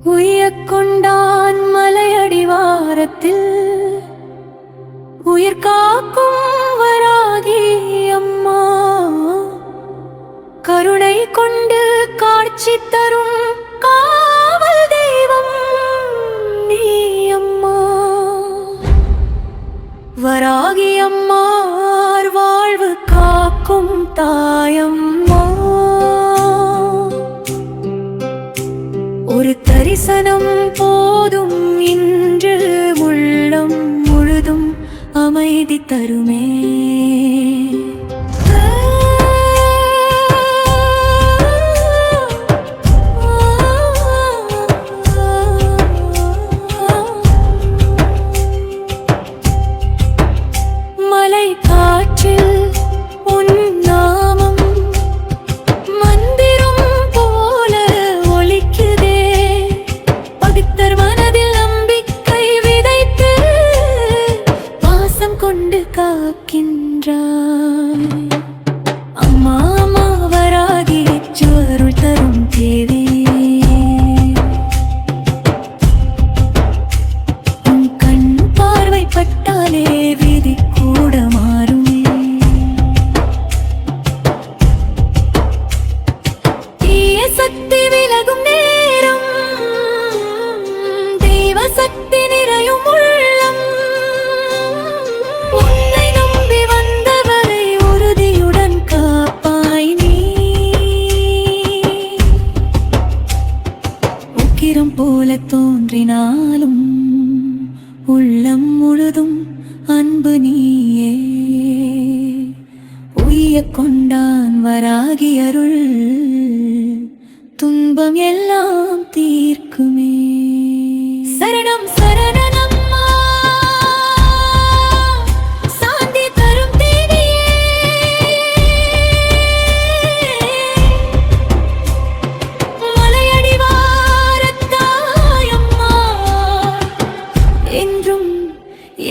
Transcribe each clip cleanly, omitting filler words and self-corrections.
உய்யக் கொண்டான் மலையடிவாரத்தில் உயிர் காக்கும் வராகி அம்மா. கருணை கொண்டு காட்சி தரும் காவல் தெய்வம் நீ அம்மா. வராகி அம்மார் வாழ்வு காக்கும் தாயம்மா. ஒரு தரிசனம் போதும் இன்று உள்ளம் முழுதும் அமைதி தருமே. மலை காற்றில் உன் நாமம் மந்திரம் போல ஒலிக்குதே. பக்தர் மனதில் நம்பிக்கை விதைத்து பாசம் கொண்டு காக்கின்றாய். அம்மா அம்மா வராகி அருள் தரும் தேவி. உன் கண் பார்வை பட்டாலே விதி கூட மாறுமே. தீய சக்தி விலகும் நேரம் தெய்வ சக்தி நிறையும் உள்ளம். உன்னை நம்பி வந்தவரை உறுதியுடன் காப்பாய் நீ. உக்கிரம் போல தோன்றினாலும் உள்ளம் முழுதும் அன்பு நீயே. உய்யக் கொண்டான் வராகி அருள் துன்பம் எல்லாம் தீர்க்குமே. சரணம் சரணனம்மா சாந்தி தரும் தேவியே. மலையடிவாரத்தாயம்மா என்றும்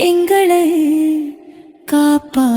எங்களை காப்பா.